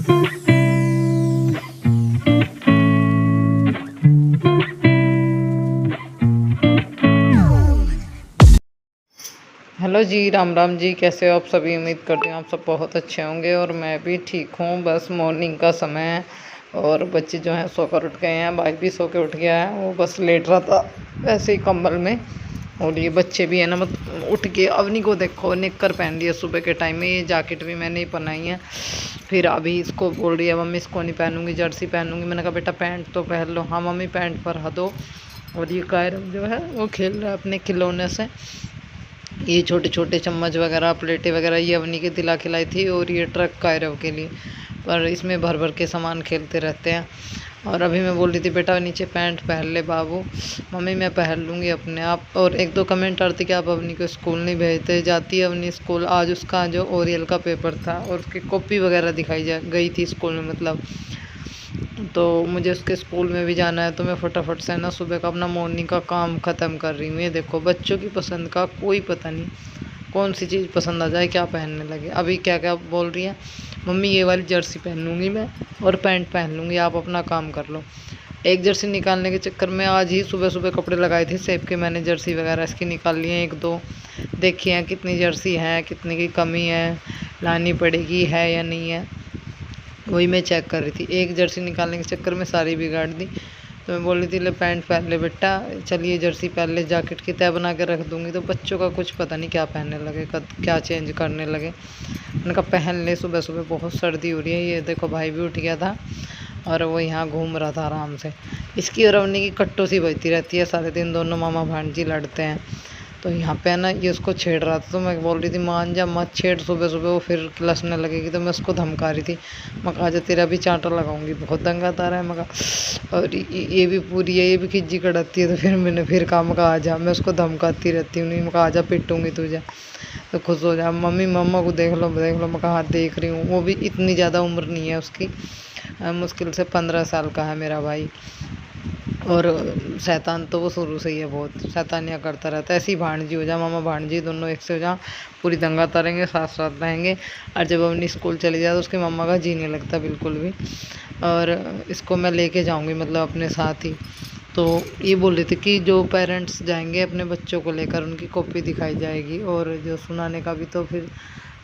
Hello जी, राम राम जी। कैसे हो आप सभी? उम्मीद करती हूँ आप सब बहुत अच्छे होंगे और मैं भी ठीक हूँ। बस मॉर्निंग का समय है और बच्चे जो हैं सोकर उठ गए हैं। भाई भी सो के उठ गया है, वो बस लेट रहा था ऐसे ही कंबल में। और ये बच्चे भी है ना, मत उठ के अवनी को देखो निक्कर पहन लिया सुबह के टाइम में। ये जैकेट भी मैंने ही पहनाई है। फिर अभी इसको बोल रही है मम्मी इसको नहीं पहनूंगी, जर्सी पहनूंगी। मैंने कहा बेटा पैंट तो पहन लो। हाँ मम्मी पैंट पर दो। और ये कायरव जो है वो खेल रहा है अपने खिलौने से। ये छोटे छोटे चम्मच वगैरह प्लेटें वगैरह ये अवनी के दिला खिलाई थी। और ये ट्रक कायरव के लिए, पर इसमें भर भर के सामान खेलते रहते हैं। और अभी मैं बोल रही थी बेटा नीचे पैंट पहन ले बाबू। मम्मी मैं पहन लूँगी अपने आप। और एक दो कमेंट आते कि आप अवनी को स्कूल नहीं भेजते। जाती है अवनी स्कूल। आज उसका जो ओरियल का पेपर था और उसकी कॉपी वगैरह दिखाई जा गई थी स्कूल में, मतलब। तो मुझे उसके स्कूल में भी जाना है, तो मैं फटाफट से ना सुबह का अपना मॉर्निंग का काम ख़त्म कर रही हूँ। ये देखो बच्चों की पसंद का कोई पता नहीं कौन सी चीज़ पसंद आ जाए, क्या पहनने लगे। अभी क्या क्या बोल रही है मम्मी ये वाली जर्सी पहन लूँगी मैं और पैंट पहन लूँगी, आप अपना काम कर लो। एक जर्सी निकालने के चक्कर में आज ही सुबह सुबह कपड़े लगाए थे सेब के, मैंने जर्सी वगैरह इसकी निकाल ली है एक दो। देखिए कितनी जर्सी है, कितने की कमी है, लानी पड़ेगी है या नहीं है, वही मैं चेक कर रही थी। एक जर्सी निकालने के चक्कर में सारी बिगाड़ दी। तो मैं बोल रही थी ले पैंट पहन ले बेटा, चलिए जर्सी पहन ले, जैकेट की तय बना के रख दूँगी। तो बच्चों का कुछ पता नहीं क्या पहनने लगे, कद क्या चेंज करने लगे। मैंने कहा पहन ले, सुबह सुबह बहुत सर्दी हो रही है। ये देखो भाई भी उठ गया था और वो यहाँ घूम रहा था आराम से। इसकी और अवनी की कट्टो सी बजती रहती है सारे दिन, दोनों मामा भांजी लड़ते हैं। तो यहाँ पे ना ये उसको छेड़ रहा था, तो मैं बोल रही थी मान जा मत छेड़, सुबह सुबह वो फिर लसने लगेगी। तो मैं उसको धमका रही थी, मैं कहा जा तेरा भी चांटा लगाऊंगी, बहुत दंगा तारा है। मैं कहा और ये भी पूरी है, ये भी खिज्जी कड़ाती है। तो फिर मैंने फिर कहा मैं कहा आ जा, मैं उसको धमकाती रहती हूँ, नहीं मैं कहा आ जा पिटूंगी तुझे तो खुश हो जा। मम्मी मम्मा को देख लो देख लो। मैं कहा हाँ देख रही हूँ। वो भी इतनी ज़्यादा उम्र नहीं है उसकी, मुश्किल से 15 साल का है मेरा भाई। और शैतान तो वो शुरू से ही है, बहुत शैतानियाँ करता रहता है। ऐसी भाणजी हो जा, मामा भाणजी दोनों एक से हो जा, पूरी दंगा करेंगे, साथ साथ रहेंगे। और जब अपनी स्कूल चली जाए तो उसकी मम्मा का जी नहीं लगता बिल्कुल भी। और इसको मैं लेके जाऊंगी मतलब अपने साथ ही। तो ये बोल रही थी कि जो पेरेंट्स जाएंगे अपने बच्चों को लेकर उनकी कॉपी दिखाई जाएगी। और जो सुनाने का भी, तो फिर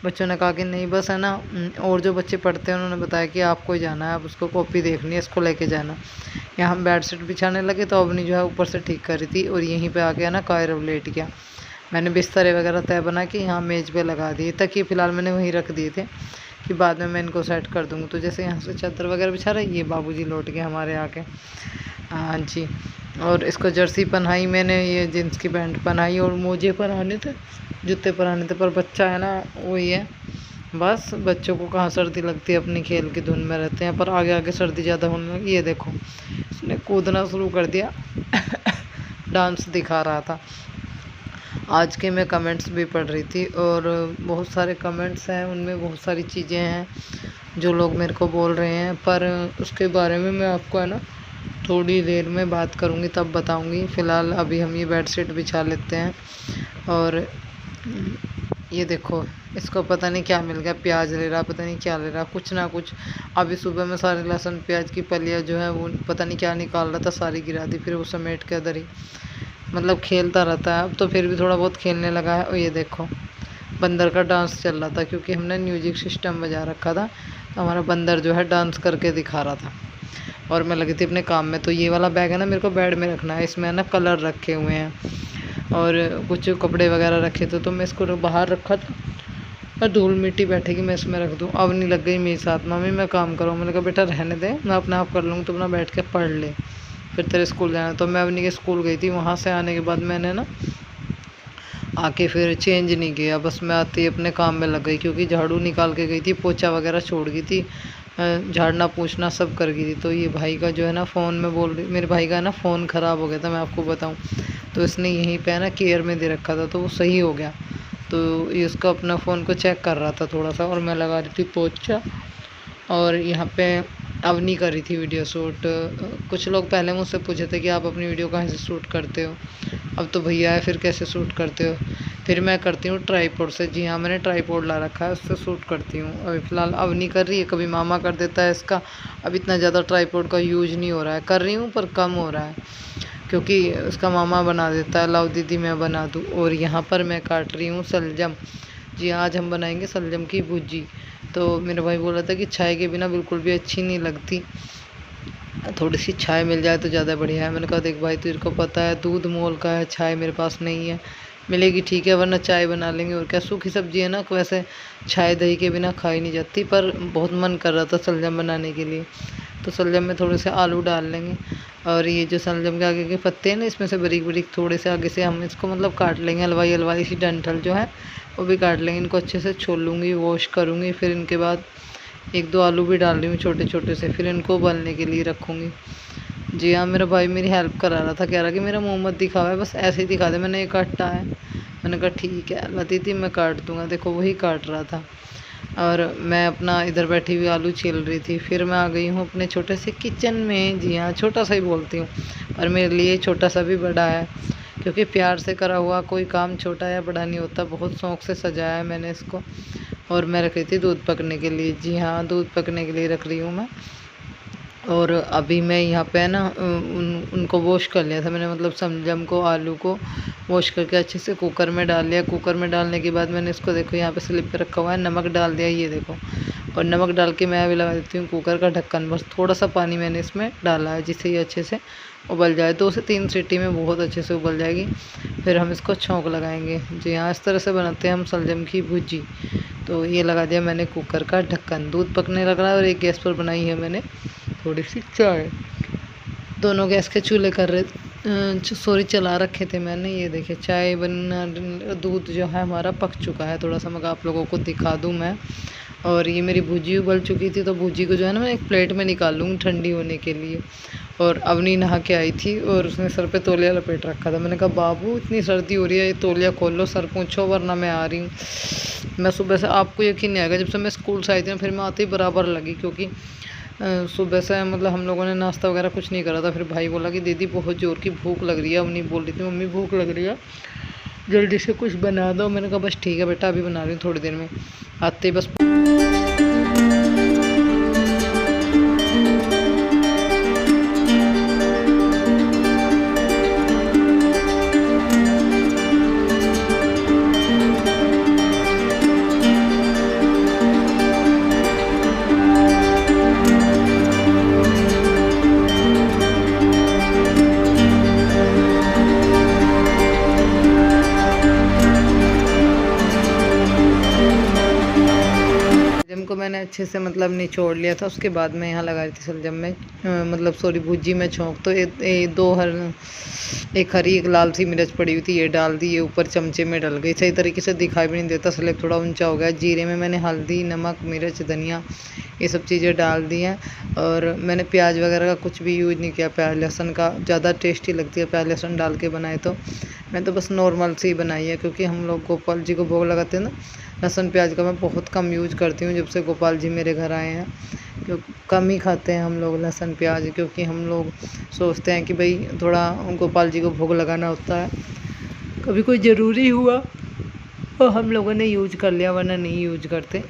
बच्चों ने कहा कि नहीं बस है ना। और जो बच्चे पढ़ते हैं उन्होंने बताया कि आपको ही जाना है, आप उसको कॉपी देखनी है, इसको लेके जाना। यहाँ हम बेड शीट बिछाने लगे तो अवनी जो है ऊपर से ठीक कर रही थी और यहीं पे आके है ना कायरव लेट गया। मैंने बिस्तरे वगैरह तय बना के यहाँ मेज़ पे लगा दिए, तकिए फ़िलहाल मैंने वहीं रख दिए थे कि बाद में मैं इनको सेट कर दूँगी। तो जैसे यहाँ से चादर वगैरह बिछा रही, ये बाबूजी लौट गए हमारे आके। हाँ जी। और इसको जर्सी पहनाई मैंने, ये जीन्स की पैंट पहनाई और मोजे पहनाने थे, जूते पहनाने थे। पर बच्चा है ना वही है, बस बच्चों को कहाँ सर्दी लगती है, अपनी खेल की धुन में रहते हैं। पर आगे आगे सर्दी ज़्यादा होने लगी। ये देखो इसने कूदना शुरू कर दिया डांस दिखा रहा था। आज के मैं कमेंट्स भी पढ़ रही थी और बहुत सारे कमेंट्स हैं, उनमें बहुत सारी चीज़ें हैं जो लोग मेरे को बोल रहे हैं। पर उसके बारे में मैं आपको है ना थोड़ी देर में बात करूँगी, तब बताऊँगी। फ़िलहाल अभी हम ये बेडशीट बिछा लेते हैं। और ये देखो इसको पता नहीं क्या मिल गया, प्याज ले रहा, पता नहीं क्या ले रहा, कुछ ना कुछ। अभी सुबह में सारे लहसुन प्याज की फलियाँ जो है वो पता नहीं क्या निकाल रहा था, सारी गिरा दी। फिर वो समेट के अंदर ही मतलब खेलता रहता है। अब तो फिर भी थोड़ा बहुत खेलने लगा है। और ये देखो बंदर का डांस चल रहा था, क्योंकि हमने म्यूजिक सिस्टम बजा रखा था, तो हमारा बंदर जो है डांस करके दिखा रहा था। और मैं लगी थी अपने काम में। तो ये वाला बैग है ना मेरे को बेड में रखना है, इसमें ना कलर रखे हुए हैं और कुछ कपड़े वगैरह रखे थे, तो मैं इसको बाहर रखा था और धूल मिट्टी बैठेगी मैं इसमें रख दूँ। अब नहीं लग गई मेरे साथ, मम्मी मैं काम करूँ। मैंने कहा बेटा रहने दे, मैं अपने आप कर लूँगी, तो अपना बैठ के पढ़ ले, फिर तेरे स्कूल जाना। तो मैं अपनी के स्कूल गई थी, वहाँ से आने के बाद मैंने ना आके फिर चेंज नहीं किया, बस मैं आते ही अपने काम में लग गई, क्योंकि झाड़ू निकाल के गई थी, पोछा वगैरह छोड़ गई थी, झाड़ना पूछना सब कर गई थी। तो ये भाई का जो है ना फ़ोन में बोल रही, मेरे भाई का है ना फ़ोन ख़राब हो गया था, मैं आपको बताऊं। तो इसने यहीं पे है ना केयर में दे रखा था, तो वो सही हो गया। तो ये उसका अपना फ़ोन को चेक कर रहा था थोड़ा सा, और मैं लगा रही थी पोछा। और यहाँ पे अवनी कर रही थी वीडियो शूट। कुछ लोग पहले मुझसे पूछे थे कि आप अपनी वीडियो कहाँ से शूट करते हो, अब तो भैया है फिर कैसे शूट करते हो। फिर मैं करती हूँ ट्राईपोड से। जी हाँ, मैंने ट्राईपोड ला रखा है, उससे शूट करती हूँ। अभी फ़िलहाल अब नहीं कर रही है, कभी मामा कर देता है इसका। अब इतना ज़्यादा ट्राईपोड का यूज नहीं हो रहा है, कर रही हूँ पर कम हो रहा है, क्योंकि उसका मामा बना देता है। लाओ दीदी मैं बना दूँ। और यहाँ पर मैं काट रही हूँ शलजम। जी आज हम बनाएंगे शलजम की भुजी। तो मेरा भाई बोला था कि चाय के बिना बिल्कुल भी अच्छी नहीं लगती, थोड़ी सी चाय मिल जाए तो ज़्यादा बढ़िया है। मैंने कहा देख भाई तेरे को पता है दूध मोल का है, चाय मेरे पास नहीं है, मिलेगी ठीक है वरना चाय बना लेंगे। और क्या, सूखी सब्जी है ना, वैसे चाय दही के बिना खाई नहीं जाती, पर बहुत मन कर रहा था शलजम बनाने के लिए, तो शलजम में थोड़े से आलू डाल लेंगे। और ये जो शलजम के आगे के पत्ते हैं ना, इसमें से बारीक बारीक थोड़े से आगे से हम इसको मतलब काट लेंगे, हलवाई हलवाई सी डंठल जो है वो भी काट लेंगे। इनको अच्छे से छोल लूँगी, वॉश करूँगी, फिर इनके बाद एक दो आलू भी डाल रही हूँ छोटे छोटे से, फिर इनको उबालने के लिए रखूँगी। जी हाँ, मेरा भाई मेरी हेल्प करा रहा था, कह रहा कि मेरा मुँह मत दिखावा है, बस ऐसे ही दिखा दे, मैंने ये काटा है। मैंने कहा ठीक है लती थी, मैं काट दूँगा। देखो वही काट रहा था और मैं अपना इधर बैठी हुई आलू छील रही थी। फिर मैं आ गई हूँ अपने छोटे से किचन में। जी हाँ, छोटा सा ही बोलती हूँ, पर मेरे लिए छोटा सा भी बड़ा है, क्योंकि प्यार से करा हुआ कोई काम छोटा या बड़ा नहीं होता। बहुत शौक़ से सजाया है मैंने इसको। और मैं रख रही थी दूध पकने के लिए। जी हाँ, दूध पकने के लिए रख रही हूँ मैं। और अभी मैं यहाँ पे ना उनको वॉश कर लिया था मैंने, मतलब शलजम को आलू को वॉश करके अच्छे से कुकर में डाल लिया। कुकर में डालने के बाद मैंने इसको देखो यहाँ पे स्लिप पे रखा हुआ है, नमक डाल दिया, ये देखो। और नमक डाल के मैं अभी लगा देती हूँ कुकर का ढक्कन। बस थोड़ा सा पानी मैंने इसमें डाला है जिससे ये अच्छे से उबल जाए। 2 से 3 सीटी में बहुत अच्छे से उबल जाएगी। फिर हम इसको छौंक लगाएंगे। जी हाँ, इस तरह से बनाते हैं हम शलजम की भुजी। तो ये लगा दिया मैंने कुकर का ढक्कन, दूध पकने लग रहा है। और एक गैस पर बनाई है मैंने थोड़ी सी चाय। दोनों गैस के चूल्हे कर रहे सॉरी चला रखे थे मैंने। ये देखिए चाय बनना, दूध जो है हमारा पक चुका है। थोड़ा सा मैं आप लोगों को दिखा दूं मैं। और ये मेरी भुजी उबल चुकी थी, तो भुजी को जो है ना मैं एक प्लेट में निकाल लूँगी ठंडी होने के लिए। और अवनी नहा के आई थी और उसने सर पे तौलिया लपेट रखा था। मैंने कहा बाबू इतनी सर्दी हो रही है, ये तौलिया खोल लो, सर पूछो वरना मैं आ रही हूँ। मैं सुबह से, आपको यकीन नहीं आएगा, जब से मैं स्कूल से आई थी ना, फिर मैं आते ही बराबर लगी, क्योंकि सुबह से मतलब हम लोगों ने नाश्ता वगैरह कुछ नहीं करा था। फिर भाई बोला कि दीदी बहुत ज़ोर की भूख लग रही है। अवनी बोल रही थी मम्मी भूख लग रही है, जल्दी से कुछ बना दो। मैंने कहा बस ठीक है बेटा, अभी बना रही हूँ, थोड़ी देर में आते ही बस। को मैंने अच्छे से मतलब निचोड़ लिया था। उसके बाद मैं यहाँ लगा रही थी शलजम में मतलब सॉरी भुजी में छौंक। तो एक हरी एक लाल सी मिर्च पड़ी हुई थी, ये डाल दी, ये ऊपर चमचे में डल गई। सही तरीके से दिखाई भी नहीं देता, स्लेब थोड़ा ऊंचा हो गया। जीरे में मैंने हल्दी, नमक, मिर्च, धनिया ये सब चीज़ें डाल दी हैं। और मैंने प्याज वगैरह का कुछ भी यूज नहीं किया। प्याज लहसुन का ज़्यादा टेस्टी लगती है प्याज लहसुन डाल के बनाए तो। मैं तो बस नॉर्मल सी बनाई है, क्योंकि हम लोग गोपाल जी को भोग लगाते हैं ना, लहसुन प्याज का मैं बहुत कम यूज करती हूँ जब से गोपाल जी मेरे घर आए हैं। क्योंकि कम ही खाते हैं हम लोग लहसुन प्याज, क्योंकि हम लोग सोचते हैं कि भाई थोड़ा गोपाल जी को भोग लगाना होता है, कभी कोई ज़रूरी हुआ तो हम लोगों ने यूज कर लिया, वरना नहीं यूज करते।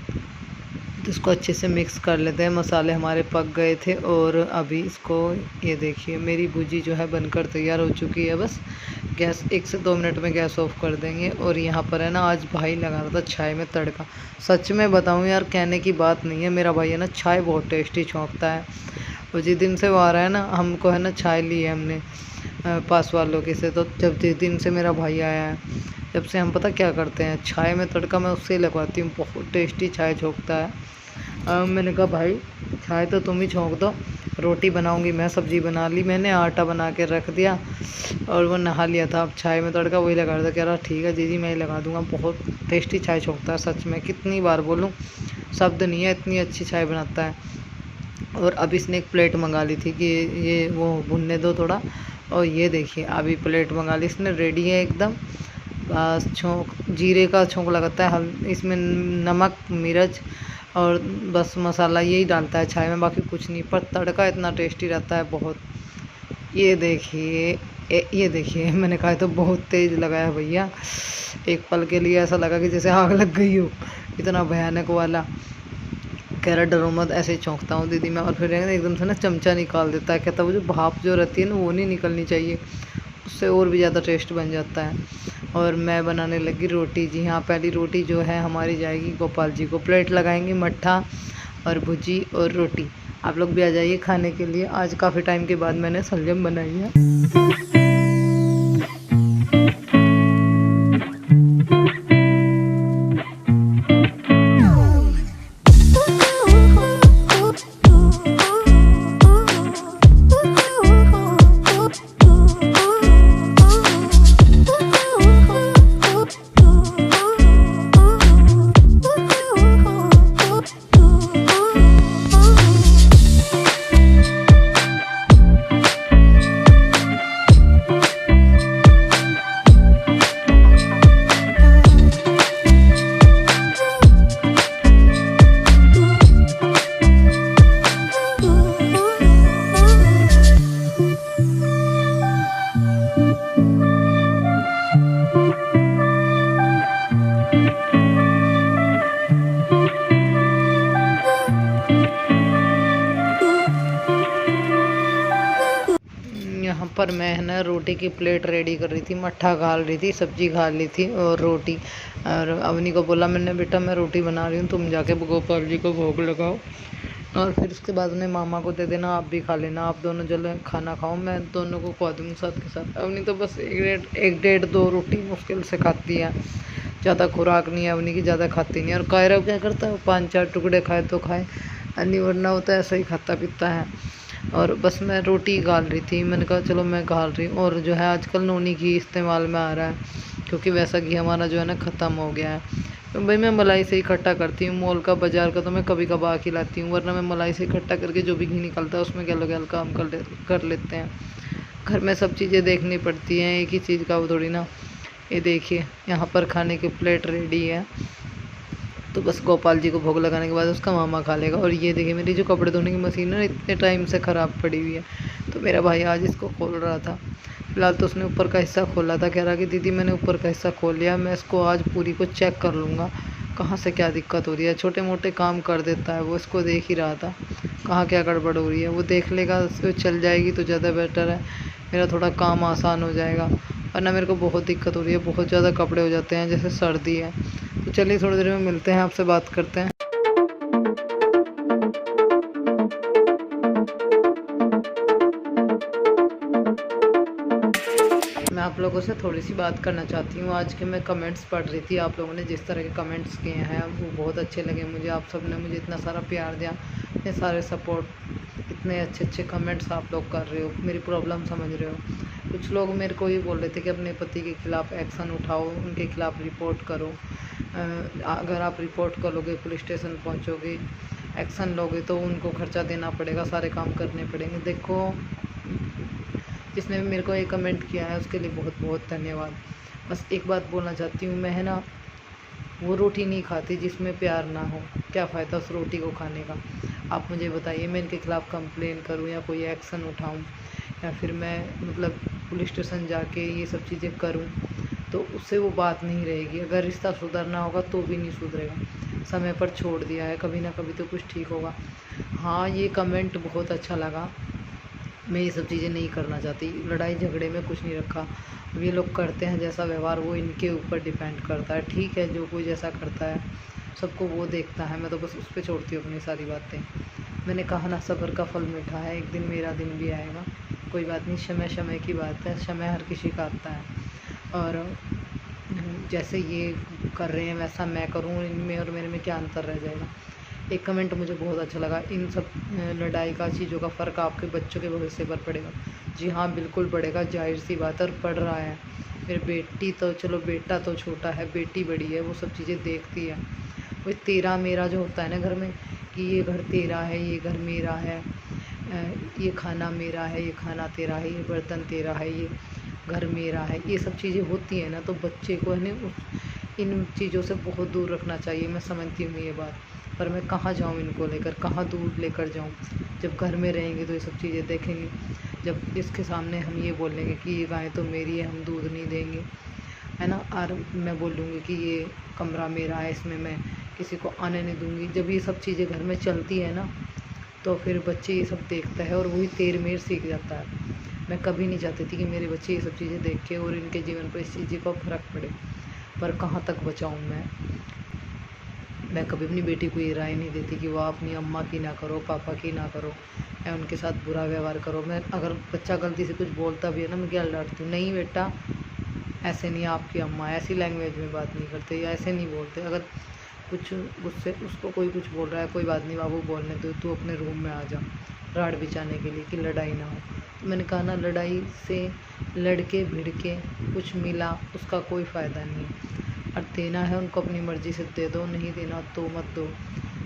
तो इसको अच्छे से मिक्स कर लेते हैं। मसाले हमारे पक गए थे और अभी इसको ये देखिए मेरी भुजी जो है बनकर तैयार हो चुकी है। बस गैस 1 से 2 मिनट में गैस ऑफ कर देंगे। और यहाँ पर है ना, आज भाई लगा रहा था चाय में तड़का। सच में बताऊँ यार, कहने की बात नहीं है, मेरा भाई है ना चाय बहुत टेस्टी छौंकता है। और जिस दिन से वो आ रहा है ना, हमको है ना चाय ली है हमने पास वालों के से। तो जब जिस दिन से मेरा भाई आया है, जब से हम पता क्या करते हैं, चाय में तड़का मैं उससे लगवाती हूँ, बहुत टेस्टी चाय छौंकता है। मैंने कहा भाई चाय तो तुम ही छौंक दो, रोटी बनाऊंगी मैं। सब्जी बना ली मैंने, आटा बना के रख दिया और वो नहा लिया था। अब चाय में तड़का वही लगा रहा था। कह रहा ठीक है दीदी मैं ही लगा दूंगा, बहुत टेस्टी चाय छौंकता है। सच में कितनी बार बोलूँ, शब्द नहीं है, इतनी अच्छी चाय बनाता है। और अब इसने एक प्लेट मंगा ली थी कि ये वो भुनने दो थोड़ा। और ये देखिए अभी प्लेट मंगा ली इसने, रेडी है एकदम। बस छौंक, जीरे का छौंक लगाता है, इसमें नमक, मिर्च और बस मसाला यही डालता है चाय में, बाकी कुछ नहीं। पर तड़का इतना टेस्टी रहता है बहुत। ये देखिए ये देखिए, मैंने कहा तो बहुत तेज़ लगाया भैया। एक पल के लिए ऐसा लगा कि जैसे आग लग गई हो, इतना भयानक वाला। कह रहा डरो मत, ऐसे ही चौंकता हूँ दीदी मैं। और फिर एकदम से ना चमचा निकाल देता है, कहता वो जो भाप जो रहती है ना वो नहीं निकलनी चाहिए, उससे और भी ज़्यादा टेस्ट बन जाता है। और मैं बनाने लगी रोटी। जी हाँ, पहली रोटी जो है हमारी जाएगी गोपाल जी को। प्लेट लगाएंगे मट्ठा और भुजी और रोटी। आप लोग भी आ जाइए खाने के लिए। आज काफ़ी टाइम के बाद मैंने शलजम बनाई है। यहाँ पर मैं है ना रोटी की प्लेट रेडी कर रही थी, मट्ठा घाल रही थी, सब्जी घाल ली थी और रोटी। और अवनी को बोला मैंने, बेटा मैं रोटी बना रही हूँ, तुम जाके गोपाल जी को भोग लगाओ। और फिर उसके बाद उन्हें मामा को दे देना, आप भी खा लेना, आप दोनों जल खाना खाओ, मैं दोनों को खवा दूँगी साथ के साथ। अवनी तो बस एक डेढ़ दो रोटी मुश्किल से खाती है, ज़्यादा खुराक नहीं है अवनी की, ज़्यादा खाती नहीं है। और कायरा क्या करता है, 5-4 टुकड़े खाए तो खाए, अन्य वरना होता है ऐसा ही खाता पीता है। और बस मैं रोटी गाल रही थी, मैंने कहा चलो मैं गाल रही हूँ। और जो है आजकल नोनी घी इस्तेमाल में आ रहा है, क्योंकि वैसा घी हमारा जो है ना ख़त्म हो गया है। तो भाई मैं मलाई से इकट्ठा करती हूँ, मोल का बाज़ार का तो मैं कभी कभार खिलाती हूँ, वरना मैं मलाई से इकट्ठा करके जो भी घी निकलता है उसमें गैलो गैल काम कर लेते हैं। घर में सब चीज़ें देखनी पड़ती हैं, एक ही चीज़ का वो थोड़ी ना। ये देखिए यहाँ पर खाने की प्लेट रेडी है, तो बस गोपाल जी को भोग लगाने के बाद उसका मामा खा लेगा। और ये देखिए मेरी जो कपड़े धोने की मशीन है इतने टाइम से ख़राब पड़ी हुई है, तो मेरा भाई आज इसको खोल रहा था। फिलहाल तो उसने ऊपर का हिस्सा खोला था, कह रहा कि दीदी मैंने ऊपर का हिस्सा खोल लिया, मैं इसको आज पूरी को चेक कर लूँगा कहाँ से क्या दिक्कत हो रही है। छोटे मोटे काम कर देता है वो, इसको देख ही रहा था कहाँ क्या गड़बड़ हो रही है, वो देख लेगा, उसको चल जाएगी तो ज़्यादा बेटर है, मेरा थोड़ा काम आसान हो जाएगा। वरना मेरे को बहुत दिक्कत हो रही है, बहुत ज़्यादा कपड़े हो जाते हैं, जैसे सर्दी है। तो चलिए थोड़ी देर में मिलते हैं, आपसे बात करते हैं। मैं आप लोगों से थोड़ी सी बात करना चाहती हूँ। आज के मैं कमेंट्स पढ़ रही थी, आप लोगों ने जिस तरह के कमेंट्स किए हैं वो बहुत अच्छे लगे मुझे। आप सब ने मुझे इतना सारा प्यार दिया, इतने सारे सपोर्ट, इतने अच्छे अच्छे कमेंट्स आप लोग कर रहे हो, मेरी प्रॉब्लम समझ रहे हो। कुछ लोग मेरे को ये बोल रहे थे कि अपने पति के खिलाफ़ एक्शन उठाओ, उनके खिलाफ़ रिपोर्ट करो। अगर आप रिपोर्ट करोगे, पुलिस स्टेशन पहुँचोगे, एक्शन लोगे तो उनको खर्चा देना पड़ेगा, सारे काम करने पड़ेंगे। देखो जिसने भी मेरे को ये कमेंट किया है उसके लिए बहुत बहुत धन्यवाद। बस एक बात बोलना चाहती हूँ, मैं है ना वो रोटी नहीं खाती जिसमें प्यार ना हो, क्या फ़ायदा उस रोटी को खाने का। आप मुझे बताइए, मैं इनके खिलाफ़ कंप्लेन करूँ या कोई एक्शन उठाऊँ, या फिर मैं मतलब पुलिस स्टेशन जाके ये सब चीज़ें करूँ, तो उससे वो बात नहीं रहेगी। अगर रिश्ता सुधरना होगा तो भी नहीं सुधरेगा। समय पर छोड़ दिया है, कभी ना कभी तो कुछ ठीक होगा। हाँ, ये कमेंट बहुत अच्छा लगा, मैं ये सब चीज़ें नहीं करना चाहती, लड़ाई झगड़े में कुछ नहीं रखा। अब ये लोग करते हैं जैसा व्यवहार, वो इनके ऊपर डिपेंड करता है। ठीक है, जो कोई जैसा करता है सबको वो देखता है, मैं तो बस उस पर छोड़ती हूँ अपनी सारी बातें। मैंने कहा ना, सब्र का फल मीठा है, एक दिन मेरा दिन भी आएगा। कोई बात नहीं, समय समय की बात है, समय हर किसी का आता है। और जैसे ये कर रहे हैं वैसा मैं करूँ, इनमें और मेरे में क्या अंतर रह जाएगा। एक कमेंट मुझे बहुत अच्छा लगा, इन सब लड़ाई का, चीज़ों का फ़र्क आपके बच्चों के भविष्य पर पड़ेगा। जी हाँ, बिल्कुल पड़ेगा, जाहिर सी बात है, और पड़ रहा है। मेरी बेटी तो चलो, बेटा तो छोटा है, बेटी बड़ी है, वो सब चीज़ें देखती है। वो तेरा मेरा जो होता है ना घर में, कि ये घर तेरा है, ये घर मेरा है, ये खाना मेरा है, ये खाना तेरा है, ये बर्तन तेरा है, ये घर मेरा है, ये सब चीज़ें होती हैं ना, तो बच्चे को है ना इन चीज़ों से बहुत दूर रखना चाहिए। मैं समझती हूँ ये बात, पर मैं कहाँ जाऊँ इनको लेकर, कहाँ दूर लेकर जाऊँ। जब घर में रहेंगे तो ये सब चीज़ें देखेंगे। जब इसके सामने हम ये बोलेंगे कि ये गाय तो मेरी है, हम दूध नहीं देंगे, है ना। और मैं बोलूँगी कि ये कमरा मेरा है, इसमें मैं किसी को आने नहीं दूँगी। जब ये सब चीज़ें घर में चलती है ना, तो फिर बच्चे ये सब देखता है और वही तेर मेर सीख जाता है। मैं कभी नहीं चाहती थी कि मेरे बच्चे ये सब चीज़ें देख के और इनके जीवन पर इस चीज़ का फ़र्क पड़े, पर कहाँ तक बचाऊँ मैं कभी अपनी बेटी को ये राय नहीं देती कि वो अपनी अम्मा की ना करो, पापा की ना करो, या उनके साथ बुरा व्यवहार करो। मैं अगर बच्चा गलती से कुछ बोलता भी है ना, मैं क्या डांटती हूँ, नहीं बेटा ऐसे नहीं, आपकी अम्मा ऐसी लैंग्वेज में बात नहीं करते या ऐसे नहीं बोलते। अगर कुछ गुस्से उसको कोई कुछ बोल रहा है, कोई बात नहीं बाबू, बोलने दो, तू अपने रूम में आ जा, राड़ बिछाने के लिए कि लड़ाई ना हो। तो मैंने कहा ना, लड़ाई से लड़के भिड़ के कुछ मिला उसका कोई फ़ायदा नहीं है। और देना है उनको अपनी मर्ज़ी से दे दो, नहीं देना तो मत दो।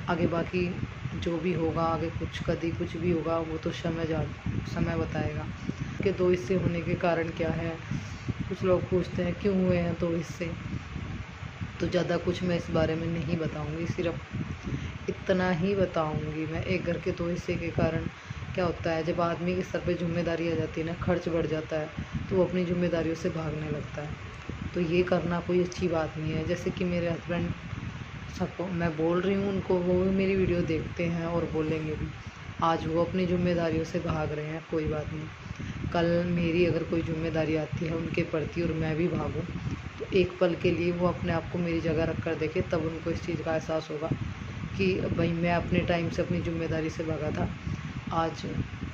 आगे बाकी जो भी होगा, आगे कुछ भी होगा, वो तो समय बताएगा। कि 2 हिस्से होने के कारण क्या है, कुछ लोग पूछते हैं क्यों हुए हैं 2 हिस्से। तो ज़्यादा कुछ मैं इस बारे में नहीं बताऊंगी, सिर्फ इतना ही बताऊंगी मैं। एक घर के 2 हिस्से के कारण क्या होता है, जब आदमी के सर पे जिम्मेदारी आ जाती है ना, खर्च बढ़ जाता है, तो वो अपनी जिम्मेदारियों से भागने लगता है। तो ये करना कोई अच्छी बात नहीं है। जैसे कि मेरे हस्बैंड, सबको मैं बोल रही हूँ उनको, वो भी मेरी वीडियो देखते हैं और बोलेंगे भी। आज वो अपनी जिम्मेदारियों से भाग रहे हैं, कोई बात नहीं, कल मेरी अगर कोई जिम्मेदारी आती है उनके प्रति और मैं भी भागूँ, तो एक पल के लिए वो अपने आप को मेरी जगह रख कर देखे, तब उनको इस चीज़ का एहसास होगा कि भाई मैं अपने टाइम से अपनी जिम्मेदारी से भागा था, आज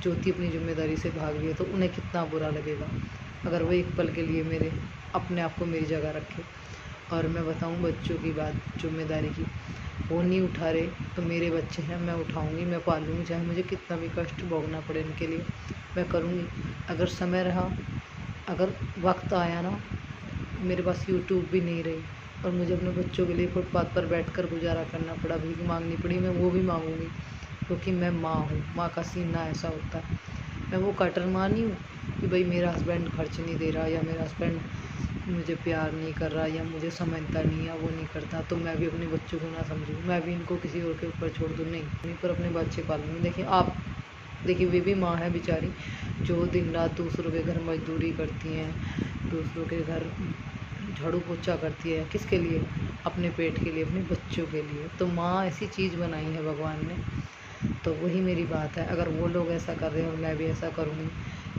ज्योति अपनी जिम्मेदारी से भाग रही है, तो उन्हें कितना बुरा लगेगा अगर वो एक पल के लिए अपने आप को मेरी जगह रखे। और मैं बताऊँ बच्चों की बात, जिम्मेदारी की, वो नहीं उठा रहे तो मेरे बच्चे हैं, मैं उठाऊँगी, मैं पालूँगी, चाहे मुझे कितना भी कष्ट भोगना पड़े इनके लिए, मैं करूँगी। अगर समय रहा, अगर वक्त आया ना, मेरे पास यूट्यूब भी नहीं रही और मुझे अपने बच्चों के लिए फुटपाथ पर बैठकर गुजारा करना पड़ा, भीख मांगनी पड़ी, मैं वो भी मांगूंगी, क्योंकि मैं माँ हूँ। माँ का सीना ऐसा होता है। मैं वो कटर माँ नहीं हूँ कि भाई मेरा हस्बैंड खर्च नहीं दे रहा, या मेरा हस्बैंड मुझे प्यार नहीं कर रहा, या मुझे समझता नहीं, या वो नहीं करता, तो मैं भी अपने बच्चों को ना समझूँ, मैं भी इनको किसी और के ऊपर छोड़ दूँ। नहीं, पर अपने बच्चे पालूँगी। देखिए वे भी माँ है बेचारी, जो दिन रात दूसरों के घर मजदूरी करती हैं, दूसरों के घर झाड़ू पोछा करती है, किसके लिए, अपने पेट के लिए, अपने बच्चों के लिए। तो माँ ऐसी चीज़ बनाई है भगवान ने, तो वही मेरी बात है। अगर वो लोग ऐसा कर रहे हैं और मैं भी ऐसा करूँगी,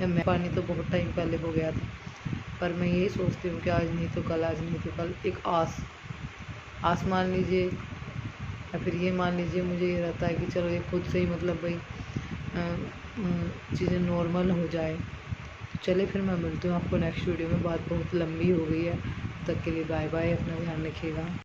या मैं पानी तो बहुत टाइम पहले हो गया था, पर मैं यही सोचती हूँ कि आज नहीं तो कल, आज नहीं तो कल, एक आस मान लीजिए, या फिर ये मान लीजिए, मुझे ये रहता है कि चलो ये खुद से ही मतलब भाई चीज़ें नॉर्मल हो जाए। चलिए फिर मैं मिलती हूँ आपको नेक्स्ट वीडियो में। बात बहुत लंबी हो गई है, तब तक के लिए बाय बाय, अपना ध्यान रखिएगा।